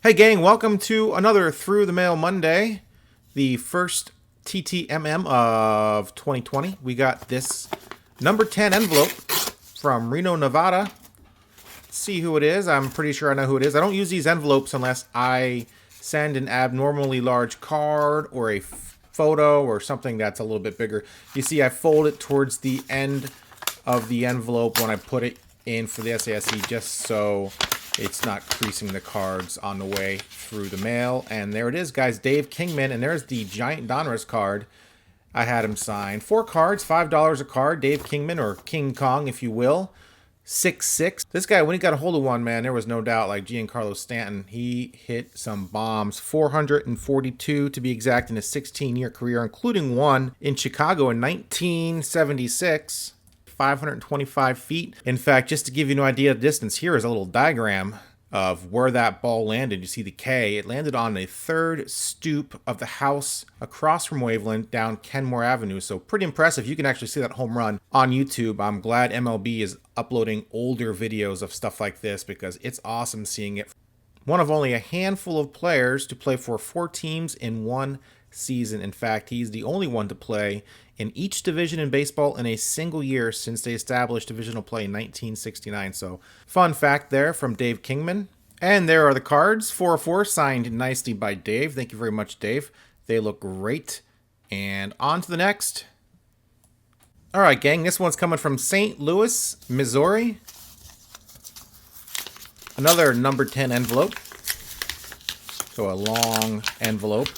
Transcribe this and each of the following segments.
Hey gang, welcome to another Through the Mail Monday, the first TTMM of 2020. We got this number 10 envelope from Reno, Nevada. Let's see who it is. I'm pretty sure I know who it is. I don't use these envelopes unless I send an abnormally large card or a photo or something that's a little bit bigger. You see, I fold it towards the end of the envelope when I put it in for the SASE just so it's not creasing the cards on the way through the mail. And there it is, guys. Dave Kingman. And there's the Giant Donruss card. I had him sign. 4 cards, $5 a card. Dave Kingman, or King Kong, if you will. 6'6". This guy, when he got a hold of one, man, there was no doubt, like Giancarlo Stanton, he hit some bombs. 442 to be exact in his 16-year career, including one in Chicago in 1976. 525 feet. In fact, just to give you an idea of the distance, here is a little diagram of where that ball landed. You see the K. It landed on the 3rd stoop of the house across from Waveland down Kenmore Avenue. So pretty impressive. You can actually see that home run on YouTube. I'm glad MLB is uploading older videos of stuff like this because it's awesome seeing it. One of only a handful of players to play for 4 teams in one season. In fact, he's the only one to play in each division in baseball in a single year since they established divisional play in 1969. So, fun fact there from Dave Kingman. And there are the cards, 4 of 4, signed nicely by Dave. Thank you very much, Dave. They look great. And on to the next. All right, gang, this one's coming from St. Louis, Missouri. Another number 10 envelope. So a long envelope.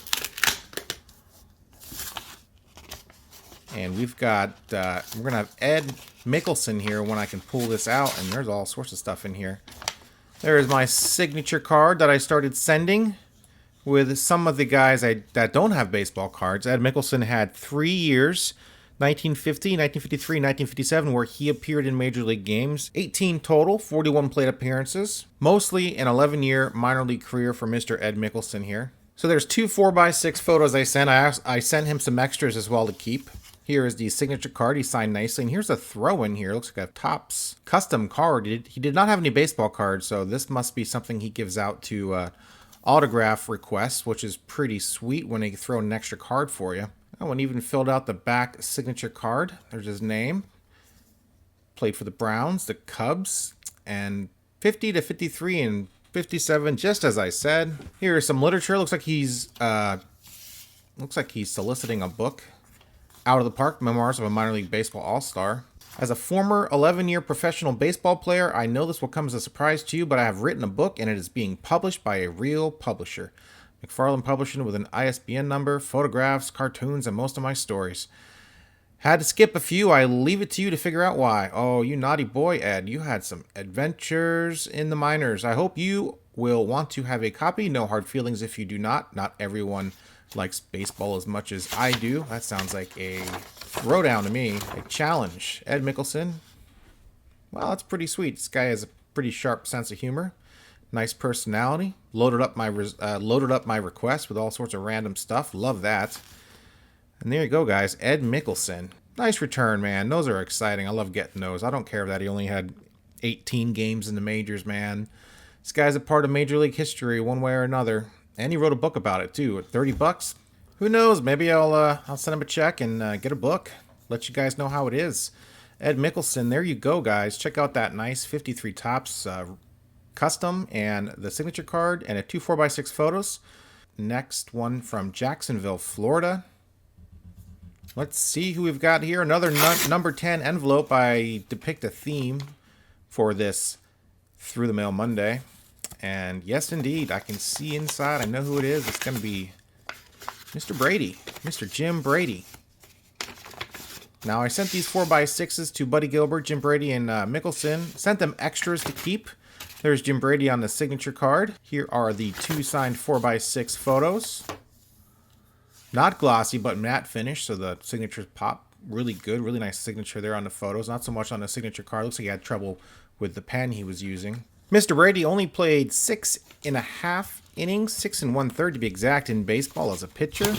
And we've got, we're going to have Ed Mickelson here when I can pull this out. And there's all sorts of stuff in here. There is my signature card that I started sending with some of the guys that don't have baseball cards. Ed Mickelson had 3 years, 1950, 1953, 1957, where he appeared in Major League games. 18 total, 41 plate appearances. Mostly an 11-year minor league career for Mr. Ed Mickelson here. So there's 2 4x6 photos I sent. I sent him some extras as well to keep. Here is the signature card. He signed nicely. And here's a throw-in here. Looks like a Topps custom card. He did not have any baseball cards, so this must be something he gives out to autograph requests, which is pretty sweet when they throw an extra card for you. Oh, and even filled out the back signature card. There's his name. Played for the Browns, the Cubs, and 50 to 53 and 57, just as I said. Here is some literature. Looks like he's soliciting a book. Out of the Park, Memoirs of a Minor League Baseball All-Star. As a former 11-year professional baseball player, I know this will come as a surprise to you, but I have written a book and it is being published by a real publisher. McFarland Publishing with an ISBN number, photographs, cartoons, and most of my stories. Had to skip a few. I leave it to you to figure out why. Oh, you naughty boy, Ed. You had some adventures in the minors. I hope you will want to have a copy. No hard feelings if you do not. Not everyone likes baseball as much as I do. That sounds like a throwdown to me. A challenge. Ed Mickelson. Well, that's pretty sweet. This guy has a pretty sharp sense of humor. Nice personality. Loaded up my request with all sorts of random stuff. Love that. And there you go, guys. Ed Mickelson. Nice return, man. Those are exciting. I love getting those. I don't care that he only had 18 games in the majors, man. This guy's a part of Major League history one way or another. And he wrote a book about it, too. At $30? Who knows? Maybe I'll send him a check and get a book. Let you guys know how it is. Ed Mickelson, there you go, guys. Check out that nice 53 Topps custom and the signature card and a 2 4x6 photos. Next one from Jacksonville, Florida. Let's see who we've got here. Another number 10 envelope. I depict a theme for this Through the Mail Monday. And yes, indeed, I can see inside. I know who it is. It's going to be Mr. Brady, Mr. Jim Brady. Now, I sent these 4x6s to Buddy Gilbert, Jim Brady, and Mickelson. Sent them extras to keep. There's Jim Brady on the signature card. Here are the 2 signed 4x6 photos. Not glossy, but matte finish, so the signatures pop really good. Really nice signature there on the photos. Not so much on the signature card. Looks like he had trouble with the pen he was using. Mr. Brady only played 6.5 innings, 6 1/3 to be exact, in baseball as a pitcher.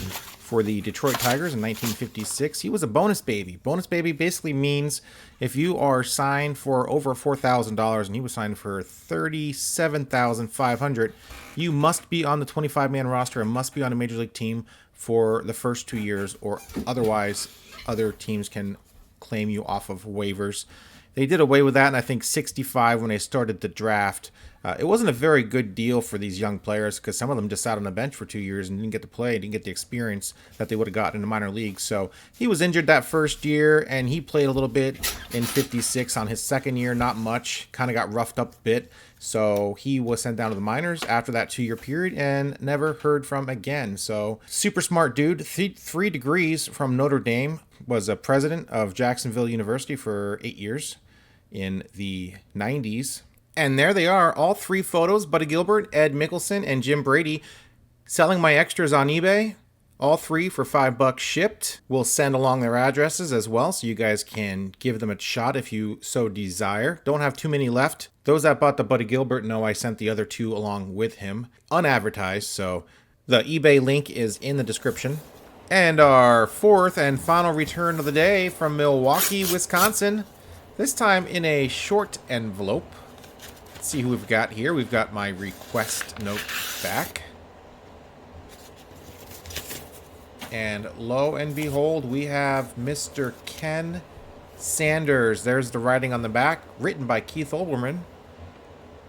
for the Detroit Tigers in 1956. He was a bonus baby. Bonus baby basically means if you are signed for over $4,000 and he was signed for $37,500, you must be on the 25-man roster and must be on a major league team for the first 2 years, or otherwise other teams can claim you off of waivers. They did away with that in, I think, 65 when they started the draft. It wasn't a very good deal for these young players because some of them just sat on the bench for 2 years and didn't get to play, didn't get the experience that they would have gotten in the minor leagues. So he was injured that first year, and he played a little bit in 56 on his second year, not much, kind of got roughed up a bit. So he was sent down to the minors after that 2-year period and never heard from again. So super smart dude, 3 degrees from Notre Dame, was a president of Jacksonville University for 8 years in the 90s. And there they are, all 3 photos, Buddy Gilbert, Ed Mickelson, and Jim Brady, selling my extras on eBay. All 3 for $5 shipped. We'll send along their addresses as well, so you guys can give them a shot if you so desire. Don't have too many left. Those that bought the Buddy Gilbert know I sent the other 2 along with him, unadvertised, so the eBay link is in the description. And our 4th and final return of the day from Milwaukee, Wisconsin. This time in a short envelope. Let's see who we've got here. We've got my request note back. And lo and behold, we have Mr. Ken Sanders. There's the writing on the back, written by Keith Olbermann.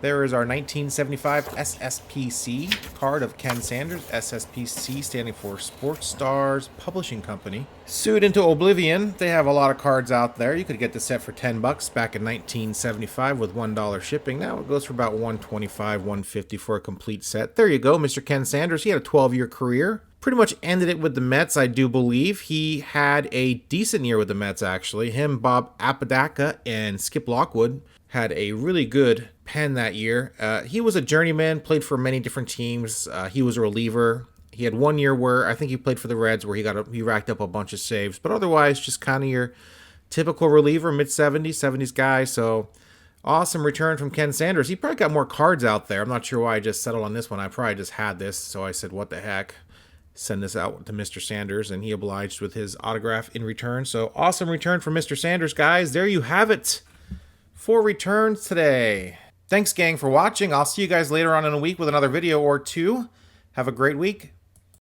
There is our 1975 SSPC card of Ken Sanders. SSPC standing for Sports Stars Publishing Company. Sued into oblivion. They have a lot of cards out there. You could get the set for $10 back in 1975 with $1 shipping. Now it goes for about $125, $150 for a complete set. There you go, Mr. Ken Sanders. He had a 12-year career. Pretty much ended it with the Mets, I do believe. He had a decent year with the Mets, actually. Him, Bob Apodaca, and Skip Lockwood had a really good pen that year. He was a journeyman, played for many different teams. He was a reliever. He had 1 year where I think he played for the Reds where he racked up a bunch of saves. But otherwise, just kind of your typical reliever, mid-70s, 70s guy. So awesome return from Ken Sanders. He probably got more cards out there. I'm not sure why I just settled on this one. I probably just had this, so I said, what the heck? Send this out to Mr. Sanders, and he obliged with his autograph in return. So awesome return from Mr. Sanders, guys. There you have it. 4 returns today. Thanks, gang, for watching. I'll see you guys later on in a week with another video or 2. Have a great week.